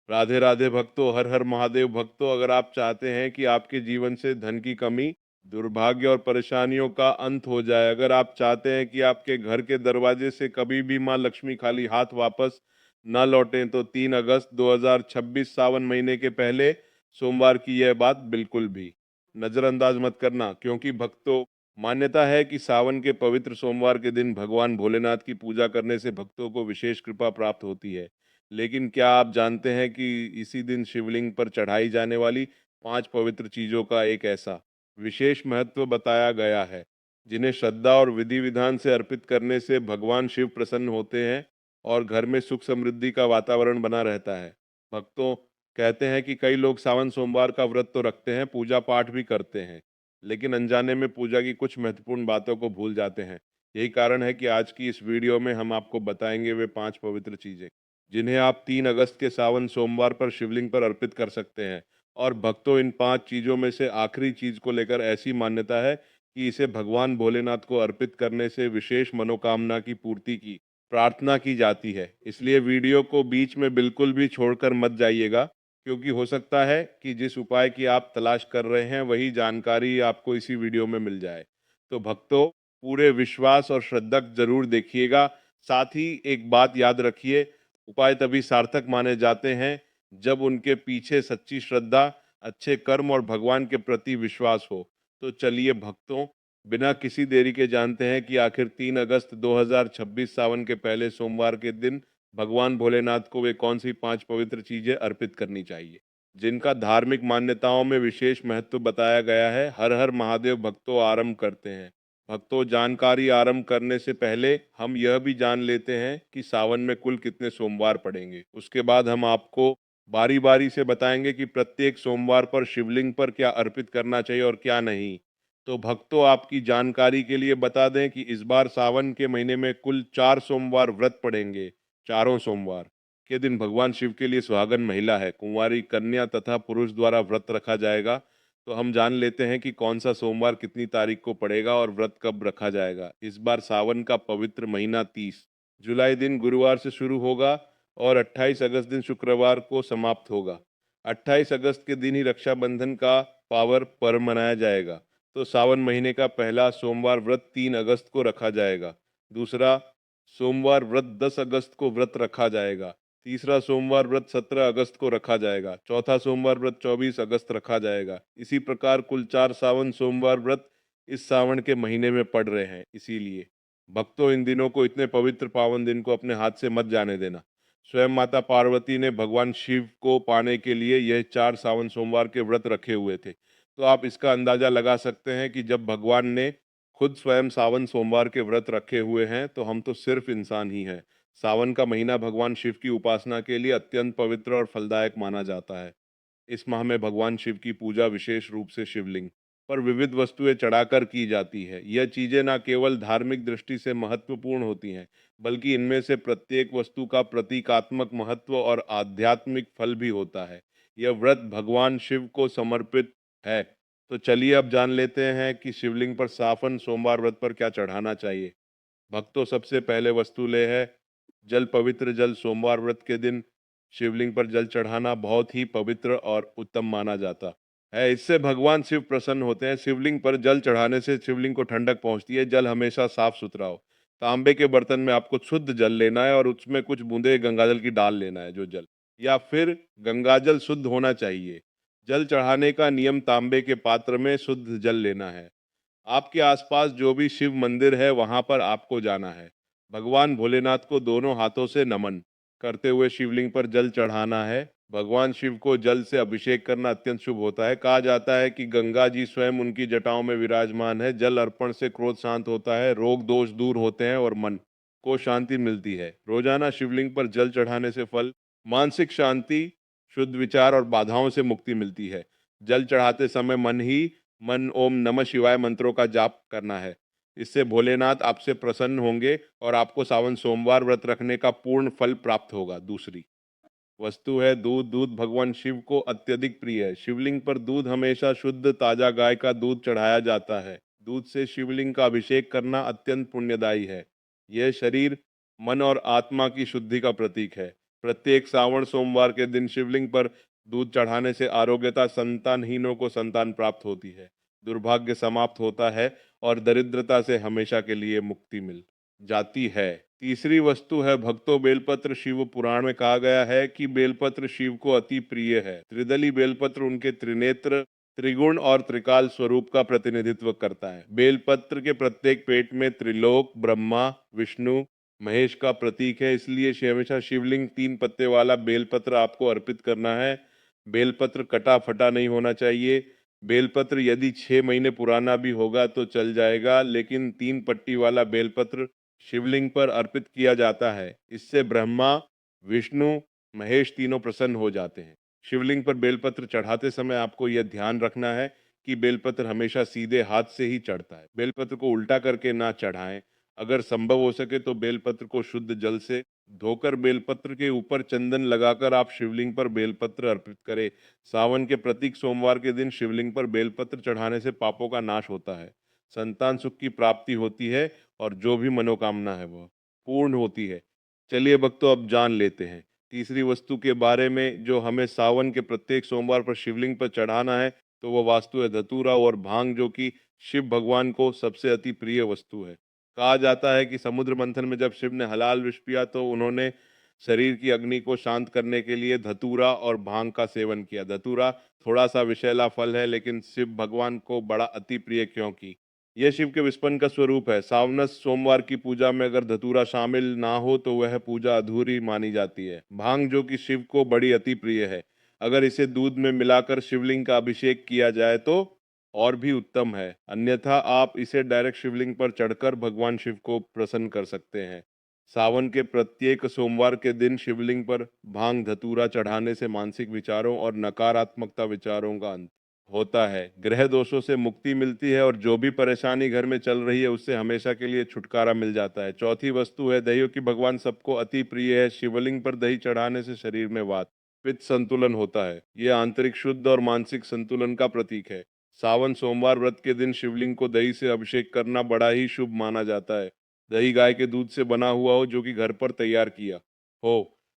राधे राधे भक्तों, हर हर महादेव भक्तों। अगर आप चाहते हैं कि आपके जीवन से धन की कमी, दुर्भाग्य और परेशानियों का अंत हो जाए, अगर आप चाहते हैं कि आपके घर के दरवाजे से कभी भी माँ लक्ष्मी खाली हाथ वापस न लौटें, तो 3 अगस्त 2026 सावन महीने के पहले सोमवार की यह बात बिल्कुल भी नज़रअंदाज मत करना। क्योंकि भक्तों, मान्यता है कि सावन के पवित्र सोमवार के दिन भगवान भोलेनाथ की पूजा करने से भक्तों को विशेष कृपा प्राप्त होती है। लेकिन क्या आप जानते हैं कि इसी दिन शिवलिंग पर चढ़ाई जाने वाली 5 पवित्र चीजों का एक ऐसा विशेष महत्व बताया गया है, जिन्हें श्रद्धा और विधि विधान से अर्पित करने से भगवान शिव प्रसन्न होते हैं और घर में सुख समृद्धि का वातावरण बना रहता है। भक्तों, कहते हैं कि कई लोग सावन सोमवार का व्रत तो रखते हैं, पूजा पाठ भी करते हैं, लेकिन अनजाने में पूजा की कुछ महत्वपूर्ण बातों को भूल जाते हैं। यही कारण है कि आज की इस वीडियो में हम आपको बताएंगे वे 5 पवित्र चीजें, जिन्हें आप 3 अगस्त के सावन सोमवार पर शिवलिंग पर अर्पित कर सकते हैं। और भक्तों, इन 5 चीज़ों में से आखिरी चीज़ को लेकर ऐसी मान्यता है कि इसे भगवान भोलेनाथ को अर्पित करने से विशेष मनोकामना की पूर्ति की प्रार्थना की जाती है। इसलिए वीडियो को बीच में बिल्कुल भी छोड़कर मत जाइएगा, क्योंकि हो सकता है कि जिस उपाय की आप तलाश कर रहे हैं वही जानकारी आपको इसी वीडियो में मिल जाए। तो भक्तों, पूरे विश्वास और श्रद्धा जरूर देखिएगा। साथ ही एक बात याद रखिए, उपाय तभी सार्थक माने जाते हैं जब उनके पीछे सच्ची श्रद्धा, अच्छे कर्म और भगवान के प्रति विश्वास हो। तो चलिए भक्तों, बिना किसी देरी के जानते हैं कि आखिर 3 अगस्त 2026 सावन के पहले सोमवार के दिन भगवान भोलेनाथ को वे कौन सी 5 पवित्र चीजें अर्पित करनी चाहिए, जिनका धार्मिक मान्यताओं में विशेष महत्व बताया गया है। हर हर महादेव भक्तों, आरंभ करते हैं। भक्तों, जानकारी आरंभ करने से पहले हम यह भी जान लेते हैं कि सावन में कुल कितने सोमवार पड़ेंगे। उसके बाद हम आपको बारी बारी से बताएंगे कि प्रत्येक सोमवार पर शिवलिंग पर क्या अर्पित करना चाहिए और क्या नहीं। तो भक्तों, आपकी जानकारी के लिए बता दें कि इस बार सावन के महीने में कुल 4 सोमवार व्रत पड़ेंगे। चारों सोमवार के दिन भगवान शिव के लिए सुहागन महिला है, कुंवारी कन्या तथा पुरुष द्वारा व्रत रखा जाएगा। तो हम जान लेते हैं कि कौन सा सोमवार कितनी तारीख को पड़ेगा और व्रत कब रखा जाएगा। इस बार सावन का पवित्र महीना 30 जुलाई दिन गुरुवार से शुरू होगा और 28 अगस्त दिन शुक्रवार को समाप्त होगा। 28 अगस्त के दिन ही रक्षाबंधन का पावर पर्व मनाया जाएगा। तो सावन महीने का पहला सोमवार व्रत 3 अगस्त को रखा जाएगा। दूसरा सोमवार व्रत 10 अगस्त को व्रत रखा जाएगा। तीसरा सोमवार व्रत 17 अगस्त को रखा जाएगा। चौथा सोमवार व्रत 24 अगस्त रखा जाएगा। इसी प्रकार कुल 4 सावन सोमवार व्रत इस सावन के महीने में पड़ रहे हैं। इसीलिए भक्तों, इन दिनों को, इतने पवित्र पावन दिन को अपने हाथ से मत जाने देना। स्वयं माता पार्वती ने भगवान शिव को पाने के लिए यह 4 सावन सोमवार के व्रत रखे हुए थे। तो आप इसका अंदाजा लगा सकते हैं कि जब भगवान ने खुद स्वयं सावन सोमवार के व्रत रखे हुए हैं, तो हम तो सिर्फ इंसान ही हैं। सावन का महीना भगवान शिव की उपासना के लिए अत्यंत पवित्र और फलदायक माना जाता है। इस माह में भगवान शिव की पूजा विशेष रूप से शिवलिंग पर विविध वस्तुएं चढ़ाकर की जाती है। यह चीजें न केवल धार्मिक दृष्टि से महत्वपूर्ण होती हैं, बल्कि इनमें से प्रत्येक वस्तु का प्रतीकात्मक महत्व और आध्यात्मिक फल भी होता है। यह व्रत भगवान शिव को समर्पित है। तो चलिए अब जान लेते हैं कि शिवलिंग पर सावन सोमवार व्रत पर क्या चढ़ाना चाहिए। भक्तों, सबसे पहले वस्तु ले है जल। पवित्र जल। सोमवार व्रत के दिन शिवलिंग पर जल चढ़ाना बहुत ही पवित्र और उत्तम माना जाता है। इससे भगवान शिव प्रसन्न होते हैं। शिवलिंग पर जल चढ़ाने से शिवलिंग को ठंडक पहुंचती है। जल हमेशा साफ सुथरा हो। तांबे के बर्तन में आपको शुद्ध जल लेना है और उसमें कुछ बूंदे गंगाजल की डाल लेना है, जो जल, या फिर गंगाजल शुद्ध होना चाहिए। जल चढ़ाने का नियम, तांबे के पात्र में शुद्ध जल लेना है। आपके आसपास जो भी शिव मंदिर है वहां पर आपको जाना है। भगवान भोलेनाथ को दोनों हाथों से नमन करते हुए शिवलिंग पर जल चढ़ाना है। भगवान शिव को जल से अभिषेक करना अत्यंत शुभ होता है। कहा जाता है कि गंगा जी स्वयं उनकी जटाओं में विराजमान है। जल अर्पण से क्रोध शांत होता है, रोग दोष दूर होते हैं और मन को शांति मिलती है। रोजाना शिवलिंग पर जल चढ़ाने से फल, मानसिक शांति, शुद्ध विचार और बाधाओं से मुक्ति मिलती है। जल चढ़ाते समय मन ओम नमः शिवाय मंत्रों का जाप करना है। इससे भोलेनाथ आपसे प्रसन्न होंगे और आपको सावन सोमवार व्रत रखने का पूर्ण फल प्राप्त होगा। दूसरी वस्तु है दूध। दूध भगवान शिव को अत्यधिक प्रिय है। शिवलिंग पर दूध हमेशा शुद्ध ताजा गाय का दूध चढ़ाया जाता है। दूध से शिवलिंग का अभिषेक करना अत्यंत पुण्यदायी है। यह शरीर, मन और आत्मा की शुद्धि का प्रतीक है। प्रत्येक श्रावण सोमवार के दिन शिवलिंग पर दूध चढ़ाने से आरोग्यता, संतानहीनों को संतान प्राप्त होती है, दुर्भाग्य समाप्त होता है और दरिद्रता से हमेशा के लिए मुक्ति मिल जाती है। तीसरी वस्तु है भक्तों बेलपत्र। शिव पुराण में कहा गया है कि बेलपत्र शिव को अति प्रिय है। त्रिदली बेलपत्र उनके त्रिनेत्र, त्रिगुण और त्रिकाल स्वरूप का प्रतिनिधित्व करता है। बेलपत्र के प्रत्येक पेट में त्रिलोक, ब्रह्मा, विष्णु, महेश का प्रतीक है, इसलिए हमेशा शिवलिंग 3 पत्ते वाला बेलपत्र आपको अर्पित करना है। बेलपत्र कटा फटा नहीं होना चाहिए। बेलपत्र यदि 6 महीने पुराना भी होगा तो चल जाएगा, लेकिन 3 पट्टी वाला बेलपत्र शिवलिंग पर अर्पित किया जाता है। इससे ब्रह्मा, विष्णु, महेश तीनों प्रसन्न हो जाते हैं। शिवलिंग पर बेलपत्र चढ़ाते समय आपको यह ध्यान रखना है कि बेलपत्र हमेशा सीधे हाथ से ही चढ़ता है। बेलपत्र को उल्टा करके ना चढ़ाएं। अगर संभव हो सके तो बेलपत्र को शुद्ध जल से धोकर बेलपत्र के ऊपर चंदन लगाकर आप शिवलिंग पर बेलपत्र अर्पित करें। सावन के प्रतीक सोमवार के दिन शिवलिंग पर बेलपत्र चढ़ाने से पापों का नाश होता है, संतान सुख की प्राप्ति होती है और जो भी मनोकामना है वह पूर्ण होती है। चलिए भक्तों, अब जान लेते हैं तीसरी वस्तु के बारे में जो हमें सावन के प्रत्येक सोमवार पर शिवलिंग पर चढ़ाना है। तो वह वास्तु है धतूरा और भांग, जो कि शिव भगवान को सबसे अति प्रिय वस्तु है। कहा जाता है कि समुद्र मंथन में जब शिव ने हलाल विष पिया तो उन्होंने शरीर की अग्नि को शांत करने के लिए धतूरा और भांग का सेवन किया। धतूरा थोड़ा सा विषैला फल है, लेकिन शिव भगवान को बड़ा अति प्रिय, क्योंकि यह शिव के विस्पन का स्वरूप है। सावनस सोमवार की पूजा में अगर धतूरा शामिल ना हो तो वह पूजा अधूरी मानी जाती है। भांग, जो कि शिव को बड़ी अति प्रिय है, अगर इसे दूध में मिलाकर शिवलिंग का अभिषेक किया जाए तो और भी उत्तम है, अन्यथा आप इसे डायरेक्ट शिवलिंग पर चढ़कर भगवान शिव को प्रसन्न कर सकते हैं। सावन के प्रत्येक सोमवार के दिन शिवलिंग पर भांग धतूरा चढ़ाने से मानसिक विचारों और नकारात्मकता विचारों का अंत होता है, ग्रह दोषों से मुक्ति मिलती है और जो भी परेशानी घर में चल रही है उससे हमेशा के लिए छुटकारा मिल जाता है। चौथी वस्तु है दही, की भगवान सबको अति प्रिय है। शिवलिंग पर दही चढ़ाने से शरीर में वात पित्त संतुलन होता है। यह आंतरिक शुद्ध और मानसिक संतुलन का प्रतीक है। सावन सोमवार व्रत के दिन शिवलिंग को दही से अभिषेक करना बड़ा ही शुभ माना जाता है। दही गाय के दूध से बना हुआ हो, जो कि घर पर तैयार किया हो।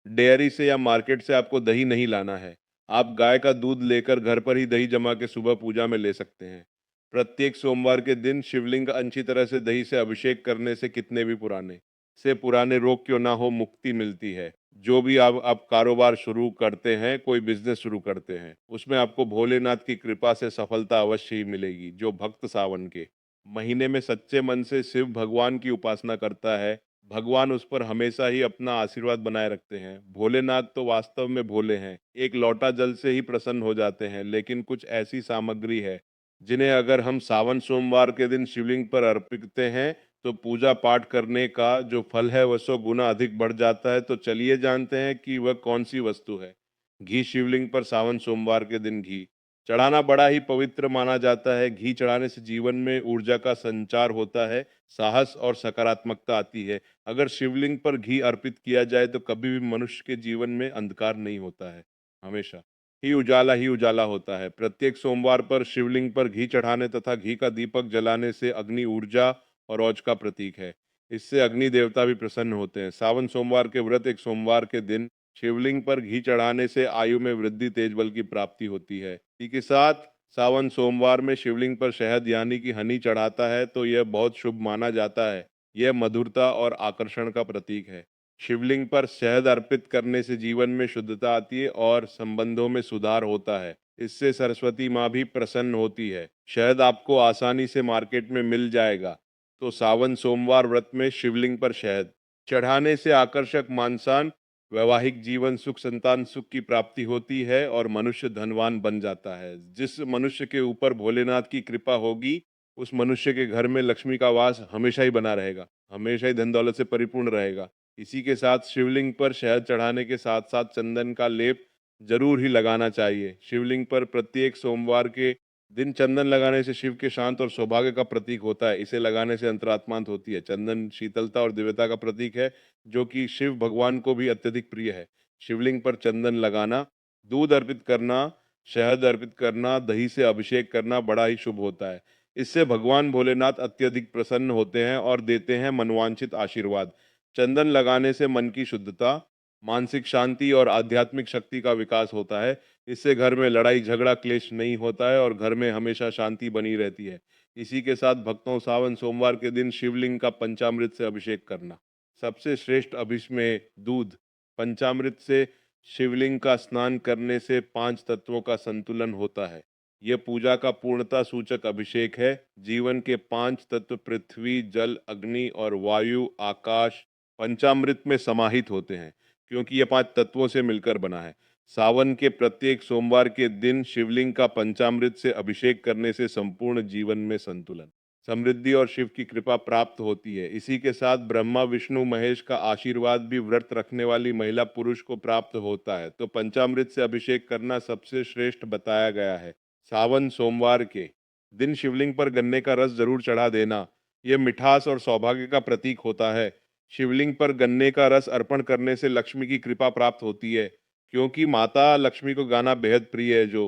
डेयरी से या मार्केट से आपको दही नहीं लाना है। आप गाय का दूध लेकर घर पर ही दही जमा के सुबह पूजा में ले सकते हैं। प्रत्येक सोमवार के दिन शिवलिंग का अच्छी तरह से दही से अभिषेक करने से कितने भी पुराने रोग क्यों ना हो, मुक्ति मिलती है। जो भी आप कारोबार शुरू करते हैं, कोई बिजनेस शुरू करते हैं, उसमें आपको भोलेनाथ की कृपा से सफलता अवश्य ही मिलेगी। जो भक्त सावन के महीने में सच्चे मन से शिव भगवान की उपासना करता है, भगवान उस पर हमेशा ही अपना आशीर्वाद बनाए रखते हैं। भोलेनाथ तो वास्तव में भोले हैं, एक लोटा जल से ही प्रसन्न हो जाते हैं, लेकिन कुछ ऐसी सामग्री है जिन्हें अगर हम सावन सोमवार के दिन शिवलिंग पर अर्पित हैं तो पूजा पाठ करने का जो फल है वह 100 गुना अधिक बढ़ जाता है। तो चलिए जानते हैं कि वह कौन सी वस्तु है। घी। शिवलिंग पर सावन सोमवार के दिन घी चढ़ाना बड़ा ही पवित्र माना जाता है। घी चढ़ाने से जीवन में ऊर्जा का संचार होता है, साहस और सकारात्मकता आती है। अगर शिवलिंग पर घी अर्पित किया जाए तो कभी भी मनुष्य के जीवन में अंधकार नहीं होता है, हमेशा ही उजाला होता है। प्रत्येक सोमवार पर शिवलिंग पर घी चढ़ाने तथा घी का दीपक जलाने से अग्नि ऊर्जा और औज का प्रतीक है। इससे अग्नि देवता भी प्रसन्न होते हैं। सावन सोमवार के व्रत एक सोमवार के दिन शिवलिंग पर घी चढ़ाने से आयु में वृद्धि, तेज बल की प्राप्ति होती है। इसी के साथ सावन सोमवार में शिवलिंग पर शहद यानी कि हनी चढ़ाता है तो यह बहुत शुभ माना जाता है। यह मधुरता और आकर्षण का प्रतीक है। शिवलिंग पर शहद अर्पित करने से जीवन में शुद्धता आती है और संबंधों में सुधार होता है। इससे सरस्वती माँ भी प्रसन्न होती है। शहद आपको आसानी से मार्केट में मिल जाएगा। तो सावन सोमवार व्रत में शिवलिंग पर शहद चढ़ाने से आकर्षक मानसान, वैवाहिक जीवन सुख, संतान सुख की प्राप्ति होती है और मनुष्य धनवान बन जाता है। जिस मनुष्य के ऊपर भोलेनाथ की कृपा होगी उस मनुष्य के घर में लक्ष्मी का वास हमेशा ही बना रहेगा, हमेशा ही धन दौलत से परिपूर्ण रहेगा। इसी के साथ शिवलिंग पर शहद चढ़ाने के साथ साथ चंदन का लेप जरूर ही लगाना चाहिए। शिवलिंग पर प्रत्येक सोमवार के दिन चंदन लगाने से शिव के शांत और सौभाग्य का प्रतीक होता है। इसे लगाने से अंतरात्मांत होती है। चंदन शीतलता और दिव्यता का प्रतीक है, जो कि शिव भगवान को भी अत्यधिक प्रिय है। शिवलिंग पर चंदन लगाना, दूध अर्पित करना, शहद अर्पित करना, दही से अभिषेक करना बड़ा ही शुभ होता है। इससे भगवान भोलेनाथ अत्यधिक प्रसन्न होते हैं और देते हैं मनवांछित आशीर्वाद। चंदन लगाने से मन की शुद्धता, मानसिक शांति और आध्यात्मिक शक्ति का विकास होता है। इससे घर में लड़ाई झगड़ा क्लेश नहीं होता है और घर में हमेशा शांति बनी रहती है। इसी के साथ भक्तों सावन सोमवार के दिन शिवलिंग का पंचामृत से अभिषेक करना। सबसे श्रेष्ठ अभिषेक दूध। पंचामृत से शिवलिंग का स्नान करने से पांच तत्वों का संतुलन होता है। यह पूजा का पूर्णता सूचक अभिषेक है। जीवन के पांच तत्व पृथ्वी, जल, अग्नि और वायु, आकाश पंचामृत में समाहित होते हैं, क्योंकि यह पांच तत्वों से मिलकर बना है। सावन के प्रत्येक सोमवार के दिन शिवलिंग का पंचामृत से अभिषेक करने से संपूर्ण जीवन में संतुलन, समृद्धि और शिव की कृपा प्राप्त होती है। इसी के साथ ब्रह्मा विष्णु महेश का आशीर्वाद भी व्रत रखने वाली महिला पुरुष को प्राप्त होता है। तो पंचामृत से अभिषेक करना सबसे श्रेष्ठ बताया गया है। सावन सोमवार के दिन शिवलिंग पर गन्ने का रस जरूर चढ़ा देना। यह मिठास और सौभाग्य का प्रतीक होता है। शिवलिंग पर गन्ने का रस अर्पण करने से लक्ष्मी की कृपा प्राप्त होती है, क्योंकि माता लक्ष्मी को गाना बेहद प्रिय है। जो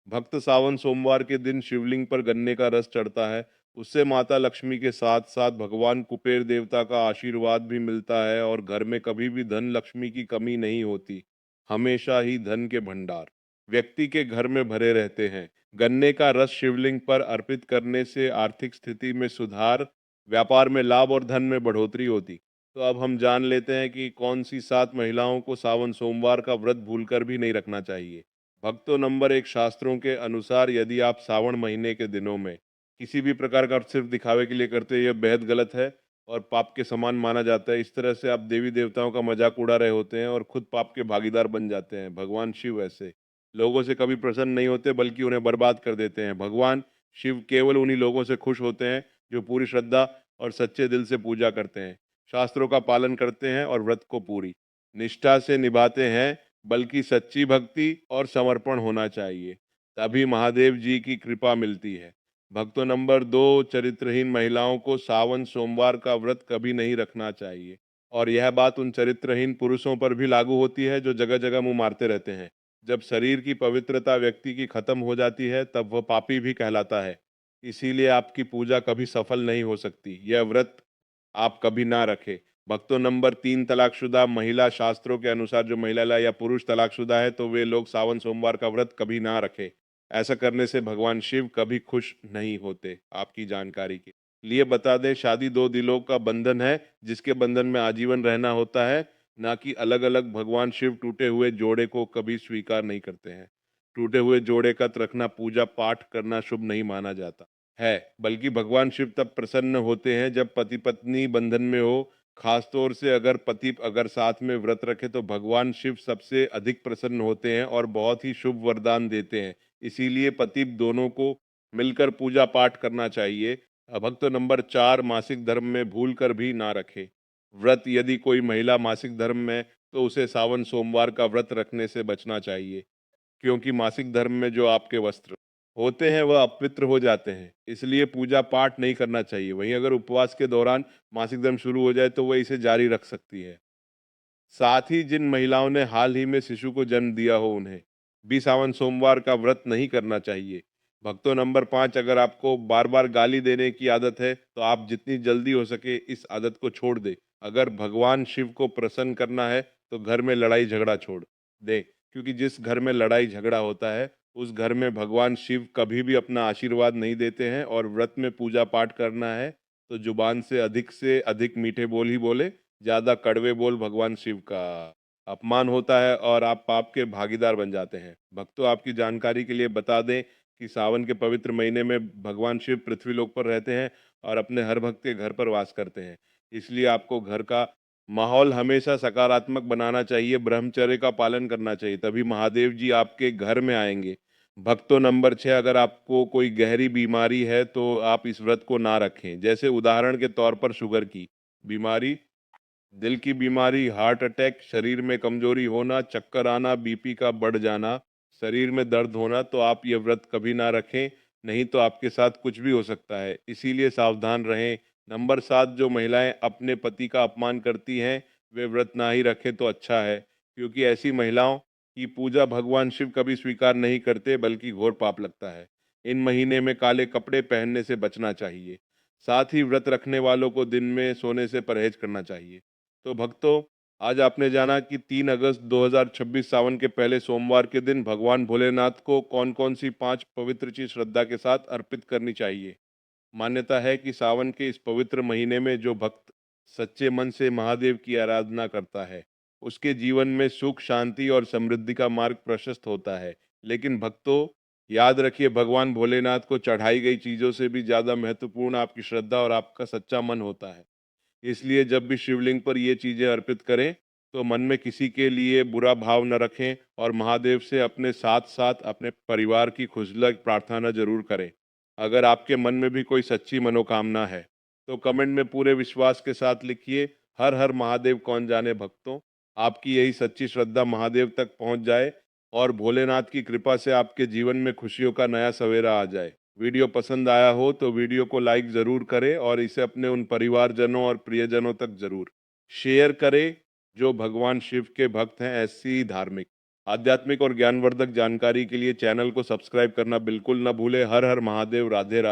भक्त सावन सोमवार के दिन शिवलिंग पर गन्ने का रस चढ़ता है, उससे माता लक्ष्मी के साथ साथ भगवान कुबेर देवता का आशीर्वाद भी मिलता है और घर में कभी भी धन लक्ष्मी की कमी नहीं होती। हमेशा ही धन के भंडार व्यक्ति के घर में भरे रहते हैं। गन्ने का रस शिवलिंग पर अर्पित करने से आर्थिक स्थिति में सुधार, व्यापार में लाभ और धन में बढ़ोतरी होती। तो अब हम जान लेते हैं कि कौन सी सात महिलाओं को सावन सोमवार का व्रत भूलकर भी नहीं रखना चाहिए। भक्तों, नंबर एक, शास्त्रों के अनुसार यदि आप सावन महीने के दिनों में किसी भी प्रकार का सिर्फ दिखावे के लिए करते हैं, यह बेहद गलत है और पाप के समान माना जाता है। इस तरह से आप देवी देवताओं का मजाक उड़ा रहे होते हैं और खुद पाप के भागीदार बन जाते हैं। भगवान शिव ऐसे लोगों से कभी प्रसन्न नहीं होते, बल्कि उन्हें बर्बाद कर देते हैं। भगवान शिव केवल उन्हीं लोगों से खुश होते हैं जो पूरी श्रद्धा और सच्चे दिल से पूजा करते हैं, शास्त्रों का पालन करते हैं और व्रत को पूरी निष्ठा से निभाते हैं। बल्कि सच्ची भक्ति और समर्पण होना चाहिए, तभी महादेव जी की कृपा मिलती है। भक्तों, नंबर दो, चरित्रहीन महिलाओं को सावन सोमवार का व्रत कभी नहीं रखना चाहिए। और यह बात उन चरित्रहीन पुरुषों पर भी लागू होती है जो जगह जगह मुंह मारते रहते हैं। जब शरीर की पवित्रता व्यक्ति की खत्म हो जाती है, तब वह पापी भी कहलाता है। इसीलिए आपकी पूजा कभी सफल नहीं हो सकती। यह व्रत आप कभी ना रखें। भक्तों, नंबर तीन, तलाकशुदा महिला। शास्त्रों के अनुसार जो महिला या पुरुष तलाकशुदा है, तो वे लोग सावन सोमवार का व्रत कभी ना रखें। ऐसा करने से भगवान शिव कभी खुश नहीं होते। आपकी जानकारी के लिए बता दें, शादी दो दिलों का बंधन है, जिसके बंधन में आजीवन रहना होता है, ना कि अलग अलग। भगवान शिव टूटे हुए जोड़े को कभी स्वीकार नहीं करते हैं। टूटे हुए जोड़े का रखना, पूजा पाठ करना शुभ नहीं माना जाता है। बल्कि भगवान शिव तब प्रसन्न होते हैं जब पति पत्नी बंधन में हो। खासतौर से अगर पति अगर साथ में व्रत रखे, तो भगवान शिव सबसे अधिक प्रसन्न होते हैं और बहुत ही शुभ वरदान देते हैं। इसीलिए पति दोनों को मिलकर पूजा पाठ करना चाहिए। भक्त नंबर चार, मासिक धर्म में भूल कर भी ना रखे व्रत। यदि कोई महिला मासिक धर्म में, तो उसे सावन सोमवार का व्रत रखने से बचना चाहिए, क्योंकि मासिक धर्म में जो आपके वस्त्र होते हैं वह अपवित्र हो जाते हैं। इसलिए पूजा पाठ नहीं करना चाहिए। वहीं अगर उपवास के दौरान मासिक धर्म शुरू हो जाए, तो वह इसे जारी रख सकती है। साथ ही जिन महिलाओं ने हाल ही में शिशु को जन्म दिया हो, उन्हें भी सावन सोमवार का व्रत नहीं करना चाहिए। भक्तों, नंबर पाँच, अगर आपको बार बार गाली देने की आदत है, तो आप जितनी जल्दी हो सके इस आदत को छोड़ दे। अगर भगवान शिव को प्रसन्न करना है, तो घर में लड़ाई झगड़ा छोड़ दे, क्योंकि जिस घर में लड़ाई झगड़ा होता है, उस घर में भगवान शिव कभी भी अपना आशीर्वाद नहीं देते हैं। और व्रत में पूजा पाठ करना है, तो जुबान से अधिक मीठे बोल ही बोले, ज्यादा कड़वे बोल भगवान शिव का अपमान होता है और आप पाप के भागीदार बन जाते हैं। भक्तों, आपकी जानकारी के लिए बता दें कि सावन के पवित्र महीने में भगवान शिव पृथ्वी लोक पर रहते हैं और अपने हर भक्त के घर पर वास करते हैं। इसलिए आपको घर का माहौल हमेशा सकारात्मक बनाना चाहिए, ब्रह्मचर्य का पालन करना चाहिए, तभी महादेव जी आपके घर में आएंगे। भक्तों, नंबर छः, अगर आपको कोई गहरी बीमारी है, तो आप इस व्रत को ना रखें। जैसे उदाहरण के तौर पर शुगर की बीमारी, दिल की बीमारी, हार्ट अटैक, शरीर में कमजोरी होना, चक्कर आना, बीपी का बढ़ जाना, शरीर में दर्द होना, तो आप ये व्रत कभी ना रखें। नहीं तो आपके साथ कुछ भी हो सकता है। इसीलिए सावधान रहें। नंबर सात, जो महिलाएं अपने पति का अपमान करती हैं, वे व्रत ना ही रखें तो अच्छा है, क्योंकि ऐसी महिलाओं की पूजा भगवान शिव कभी स्वीकार नहीं करते, बल्कि घोर पाप लगता है। इन महीने में काले कपड़े पहनने से बचना चाहिए। साथ ही व्रत रखने वालों को दिन में सोने से परहेज करना चाहिए। तो भक्तों, आज आपने जाना कि 3 अगस्त 2026 सावन के पहले सोमवार के दिन भगवान भोलेनाथ को कौन-कौन सी 5 पवित्र चीज श्रद्धा के साथ अर्पित करनी चाहिए। मान्यता है कि सावन के इस पवित्र महीने में जो भक्त सच्चे मन से महादेव की आराधना करता है, उसके जीवन में सुख, शांति और समृद्धि का मार्ग प्रशस्त होता है। लेकिन भक्तों, याद रखिए, भगवान भोलेनाथ को चढ़ाई गई चीज़ों से भी ज़्यादा महत्वपूर्ण आपकी श्रद्धा और आपका सच्चा मन होता है। इसलिए जब भी शिवलिंग पर ये चीज़ें अर्पित करें, तो मन में किसी के लिए बुरा भाव न रखें और महादेव से अपने साथ-साथ अपने परिवार की खुशनुमा प्रार्थना ज़रूर करें। अगर आपके मन में भी कोई सच्ची मनोकामना है, तो कमेंट में पूरे विश्वास के साथ लिखिए, हर हर महादेव कौन जाने भक्तों। आपकी यही सच्ची श्रद्धा महादेव तक पहुंच जाए और भोलेनाथ की कृपा से आपके जीवन में खुशियों का नया सवेरा आ जाए। वीडियो पसंद आया हो तो वीडियो को लाइक ज़रूर करें और इसे अपने उन परिवारजनों और प्रियजनों तक ज़रूर शेयर करें जो भगवान शिव के भक्त हैं। ऐसी धार्मिक, आध्यात्मिक और ज्ञानवर्धक जानकारी के लिए चैनल को सब्सक्राइब करना बिल्कुल न भूलें। हर हर महादेव, राधे राधे।